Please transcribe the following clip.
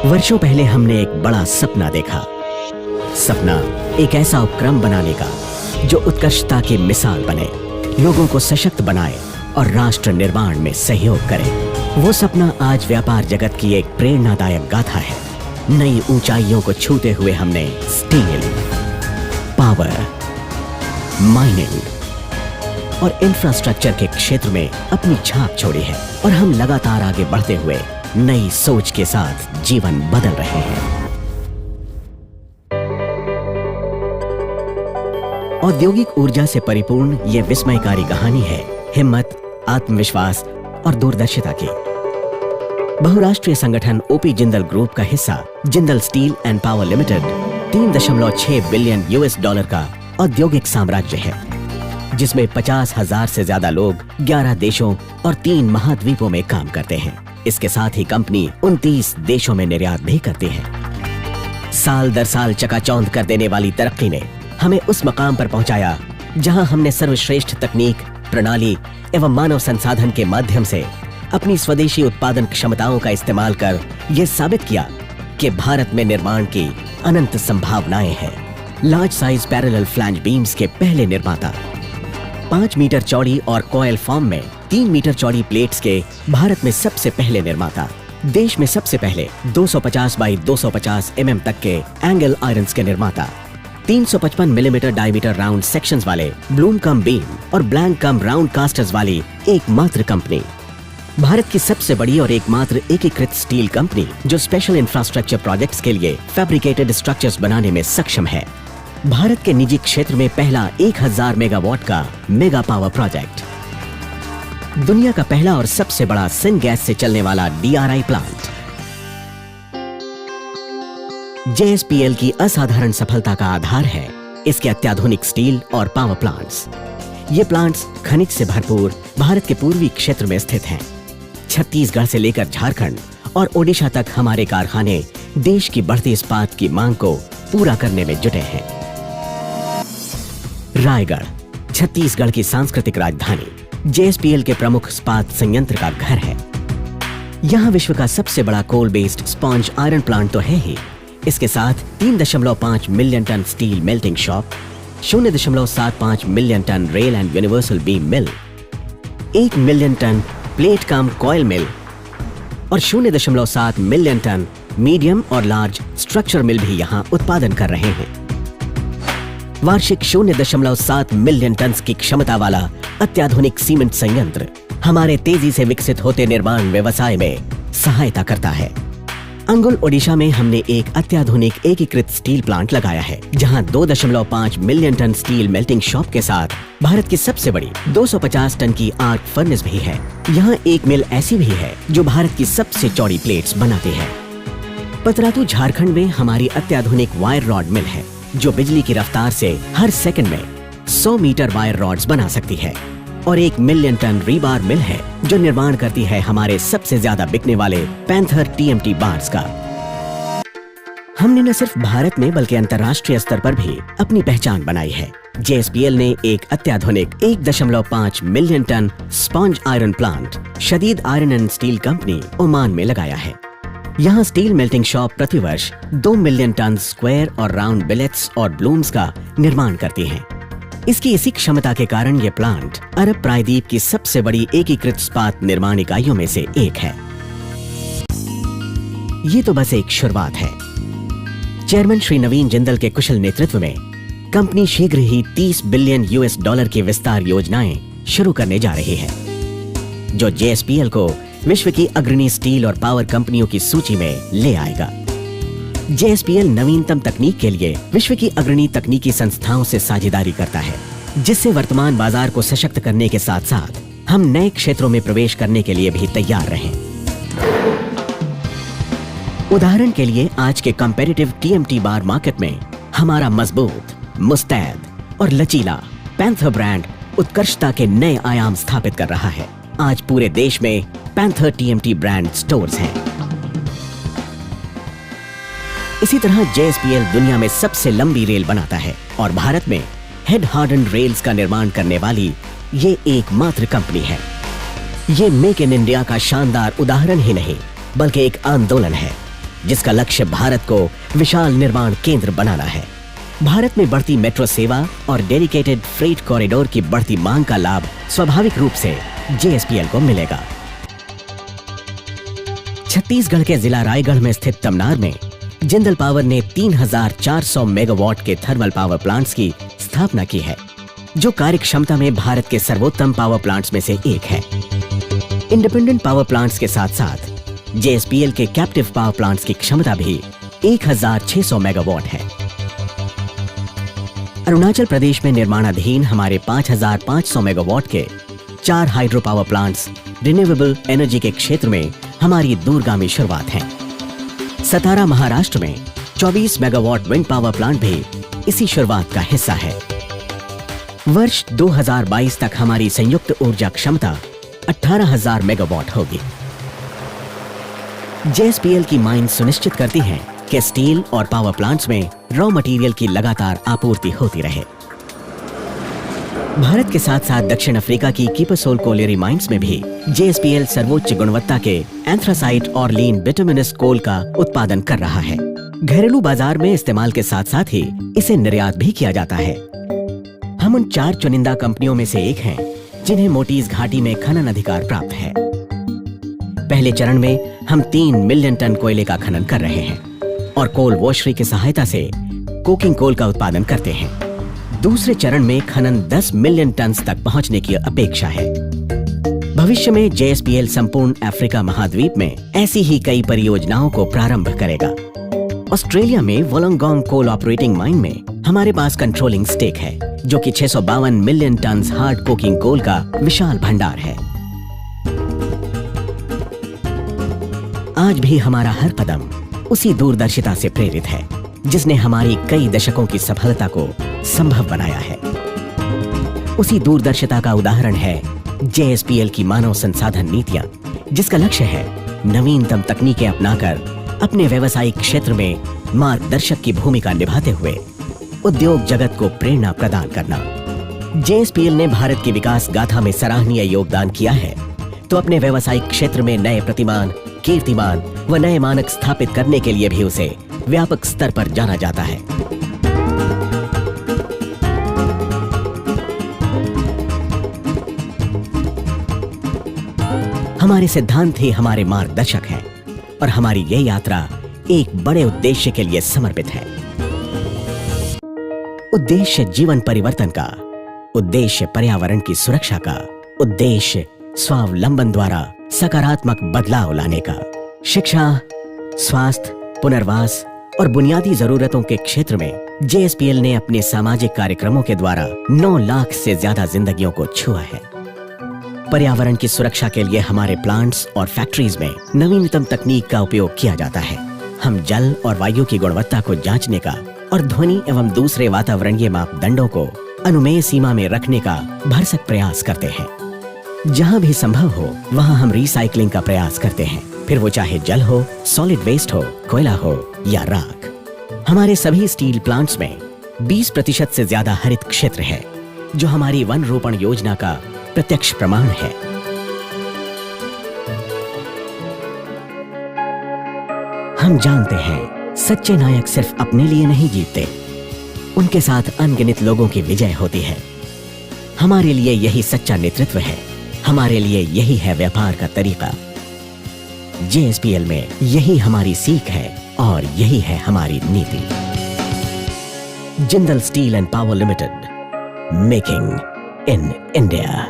वर्षों पहले हमने एक बड़ा सपना देखा। सपना एक ऐसा उपक्रम बनाने का जो उत्कृष्टता की मिसाल बने, लोगों को सशक्त बनाए और राष्ट्र निर्माण में सहयोग करे। वो सपना आज व्यापार जगत की एक प्रेरणादायक गाथा है। नई ऊंचाइयों को छूते हुए हमने स्टील, पावर, माइनिंग और इंफ्रास्ट्रक्चर के क्षेत्र में अपनी छाप छोड़ी है और हम लगातार आगे बढ़ते हुए नई सोच के साथ जीवन बदल रहे हैं। औद्योगिक ऊर्जा से परिपूर्ण ये विस्मयकारी कहानी है हिम्मत, आत्मविश्वास और दूरदर्शिता की। बहुराष्ट्रीय संगठन ओपी जिंदल ग्रुप का हिस्सा Jindal steel and power limited 3.6 billion US$ का औद्योगिक साम्राज्य है, जिसमें 50,000 से ज्यादा लोग 11 देशों और 3 महाद्वीपों में काम करते हैं। इसके साथ ही कंपनी 29 देशों में निर्यात भी करती है। साल दर साल चकाचौंध कर देने वाली तरक्की ने हमें उस मकाम पर पहुंचाया जहां हमने सर्वश्रेष्ठ तकनीक, प्रणाली एवं मानव संसाधन के माध्यम से अपनी स्वदेशी उत्पादन क्षमताओं का इस्तेमाल कर यह साबित किया कि भारत में निर्माण की अनंत संभावनाएं हैं। Large size parallel flange beams के पहले निर्माता, 5 मीटर चौड़ी और कॉयल फॉर्म में 3 मीटर चौड़ी प्लेट्स के भारत में सबसे पहले निर्माता, देश में सबसे पहले 250 बाई 250 mm तक के एंगल आयरन्स के निर्माता, 355 मिलीमीटर डायमीटर राउंड सेक्शंस वाले ब्लूम कम बीम और ब्लैंक कम राउंड कास्टर्स वाली एकमात्र कंपनी, भारत की सबसे बड़ी और एकमात्र एकीकृत स्टील कंपनी जो स्पेशल इंफ्रास्ट्रक्चर प्रोजेक्ट्स के लिए फैब्रिकेटेड स्ट्रक्चर्स बनाने में सक्षम है, भारत के निजी क्षेत्र में पहला 1000 मेगावाट का मेगा पावर प्रोजेक्ट, दुनिया का पहला और सबसे बड़ा सिन गैस से चलने वाला DRI प्लांट। JSPL की असाधारण सफलता का आधार है इसके अत्याधुनिक स्टील और पावर प्लांट्स। ये प्लांट्स खनिज से भरपूर भारत के पूर्वी क्षेत्र में स्थित हैं। छत्तीसगढ़ से लेकर झारखंड और ओडिशा तक हमारे कारखाने देश की बढ़ती इस्पात की मांग को पूरा करने में जुटे हैं। रायगढ़, छत्तीसगढ़ की सांस्कृतिक राजधानी, JSPL के प्रमुख इस्पात संयंत्र का घर है। यहाँ विश्व का सबसे बड़ा coal based sponge iron plant तो है ही, इसके साथ 3.5 million ton steel melting shop, 0.75 million ton rail and universal beam mill, 1 million ton plate cum coil mill और 0.7 मिलियन टन मीडियम और लार्ज स्ट्रक्चर मिल भी यहाँ उत्पादन कर रहे हैं। वार्षिक 0.7 मिलियन टन की क्षमता वाला अत्याधुनिक सीमेंट संयंत्र हमारे तेजी से विकसित होते निर्माण व्यवसाय में सहायता करता है। अंगुल, ओडिशा में हमने एक अत्याधुनिक एकीकृत स्टील प्लांट लगाया है, जहां 2.5 million ton steel melting shop के साथ भारत की सबसे बड़ी 250 टन की आर्क फर्नेस भी है। यहाँ एक मिल ऐसी भी है जो भारत की सबसे चौड़ी प्लेट्स बनाती है। पतरातू, झारखंड में हमारी अत्याधुनिक वायर रॉड मिल है जो बिजली की रफ्तार से हर सेकंड में 100 मीटर वायर रॉड्स बना सकती है, और 1 मिलियन टन रीबार मिल है जो निर्माण करती है हमारे सबसे ज्यादा बिकने वाले पैंथर TMT बार्स का। हमने न सिर्फ भारत में बल्कि अंतर्राष्ट्रीय स्तर पर भी अपनी पहचान बनाई है। JSPL ने एक अत्याधुनिक 1.5 million ton sponge iron plant Shadeed iron and steel company Oman में लगाया है। यहाँ स्टील मेल्टिंग शॉप प्रतिवर्ष 2 मिलियन टन स्क्वायर और राउंड बिलेट्स और ब्लूम्स का निर्माण करती हैं। इसकी इसी क्षमता के कारण ये प्लांट अरब प्रायद्वीप की सबसे बड़ी एकीकृत इस्पात निर्माण इकाइयों में से एक है। ये तो बस एक शुरुआत है। चेयरमैन श्री नवीन जिंदल के कुशल नेतृत्व में कंपनी शीघ्र ही 30 बिलियन US$ की विस्तार योजनाएं शुरू करने जा रही है, जो JSPL को विश्व की अग्रणी स्टील और पावर कंपनियों की सूची में ले आएगा। JSPL नवीनतम तकनीक के लिए विश्व की अग्रणी तकनीकी संस्थाओं से साझेदारी करता है, जिससे वर्तमान बाजार को सशक्त करने के साथ साथ हम नए क्षेत्रों में प्रवेश करने के लिए भी तैयार रहें। उदाहरण के लिए आज के कंपैरेटिव TMT बार मार्केट में हमारा मजबूत, मुस्तैद और लचीला पैंथर ब्रांड उत्कृष्टता के नए आयाम स्थापित कर रहा है। आज पूरे देश में पैंथर TMT ब्रांड स्टोर्स हैं। इसी तरह JSPL दुनिया में सबसे लंबी रेल बनाता है और भारत में हेड हार्डन रेल्स का निर्माण करने वाली ये एकमात्र कंपनी है। ये मेक इन इंडिया का शानदार उदाहरण ही नहीं बल्कि एक आंदोलन है। जिसका लक्ष्य भारत को विशाल निर्माण केंद्र बनाना है। भारत में बढ़ती मेट्रो सेवा और डेडिकेटेड फ्रेट कॉरिडोर की बढ़ती मांग का लाभ स्वाभाविक रूप से जेएसपीएल को मिलेगा। छत्तीसगढ़ के जिला रायगढ़ में स्थित तमनार में जिंदल पावर ने 3400 मेगावाट के थर्मल पावर प्लांट्स की स्थापना की है, जो कार्य क्षमता में भारत के सर्वोत्तम पावर प्लांट्स में से एक है। इंडिपेंडेंट पावर प्लांट्स के साथ साथ जेएसपीएल के कैप्टिव पावर प्लांट्स की क्षमता भी 1600 मेगावाट है। अरुणाचल प्रदेश में निर्माणाधीन हमारे 5500 मेगावाट के 4 hydro power plants renewable energy के क्षेत्र में हमारी दूरगामी शुरुआत है। सतारा महाराष्ट्र में 24 मेगावाट विंड पावर प्लांट भी इसी शुरुआत का हिस्सा है। वर्ष 2022 तक हमारी संयुक्त ऊर्जा क्षमता 18,000 मेगावाट होगी। जेएसपीएल की माइन सुनिश्चित करती है कि स्टील और पावर प्लांट्स में रॉ मटेरियल की लगातार आपूर्ति होती रहे। भारत के साथ साथ दक्षिण अफ्रीका की कीपरसोल कोलेरी माइंस में भी जेएसपीएल सर्वोच्च गुणवत्ता के एंथ्रासाइट और लीन बिटुमिनस कोल का उत्पादन कर रहा है। घरेलू बाजार में इस्तेमाल के साथ साथ ही इसे निर्यात भी किया जाता है। हम उन 4 चुनिंदा कंपनियों में से एक हैं जिन्हें मोटीज घाटी में खनन अधिकार प्राप्त है। पहले चरण में हम 3 मिलियन टन कोयले का खनन कर रहे हैं और कोल वॉशरी की सहायता से कोकिंग कोल का उत्पादन करते हैं। दूसरे चरण में खनन 10 मिलियन टन तक पहुंचने की अपेक्षा है। भविष्य में जेएसपीएल संपूर्ण अफ्रीका महाद्वीप में ऐसी ही कई परियोजनाओं को प्रारंभ करेगा। ऑस्ट्रेलिया में वोलोंगोंग कोल ऑपरेटिंग माइन में हमारे पास कंट्रोलिंग स्टेक है, जो कि 652 million ton hard coking coal का विशाल भंडार है। आज भी हमारा हर कदम उसी दूरदर्शिता से प्रेरित है जिसने हमारी कई दशकों की सफलता को संभव बनाया है। उसी दूरदर्शिता का उदाहरण है जेएसपीएल की मानव संसाधन नीतियां, जिसका लक्ष्य है नवीनतम तकनीकें अपनाकर अपने व्यवसायिक क्षेत्र में मार्गदर्शक की भूमिका निभाते हुए उद्योग जगत को प्रेरणा प्रदान करना। जेएसपीएल ने भारत की विकास गाथा में सराहनीय योगदान किया है, तो अपने व्यवसायिक क्षेत्र में नए प्रतिमान, कीर्तिमान व नए मानक स्थापित करने के लिए भी उसे व्यापक स्तर पर जाना जाता है। हमारे सिद्धांत ही हमारे मार्गदर्शक हैं और हमारी ये यात्रा एक बड़े उद्देश्य के लिए समर्पित है। उद्देश्य जीवन परिवर्तन का, उद्देश्य पर्यावरण की सुरक्षा का, उद्देश्य स्वावलंबन द्वारा सकारात्मक बदलाव लाने का। शिक्षा, स्वास्थ्य, पुनर्वास और बुनियादी जरूरतों के क्षेत्र में जेएसपीएल ने अपने सामाजिक कार्यक्रमों के द्वारा 9 लाख से ज्यादा जिंदगियों को छुआ है। पर्यावरण की सुरक्षा के लिए हमारे प्लांट्स और फैक्ट्रीज में नवीनतम तकनीक का उपयोग किया जाता है। हम जल और वायु की गुणवत्ता को जांचने का और ध्वनि एवं दूसरे वातावरणीय मापदंडों को अनुमेय सीमा में रखने का भरसक प्रयास करते हैं। जहां भी संभव हो वहां हम रिसाइकलिंग का प्रयास करते हैं, फिर वो चाहे जल हो, सॉलिड वेस्ट हो, कोयला हो या राख। हमारे सभी स्टील प्लांट्स में 20% से ज्यादा हरित क्षेत्र है, जो हमारी वन रोपण योजना का प्रत्यक्ष प्रमाण है। हम जानते हैं सच्चे नायक सिर्फ अपने लिए नहीं जीतते, उनके साथ अनगिनत लोगों की विजय होती है। हमारे लिए यही सच्चा नेतृत्व है, हमारे लिए यही है व्यापार का तरीका। जेएसपीएल में यही हमारी सीख है और यही है हमारी नीति। Jindal steel and power limited, making in India.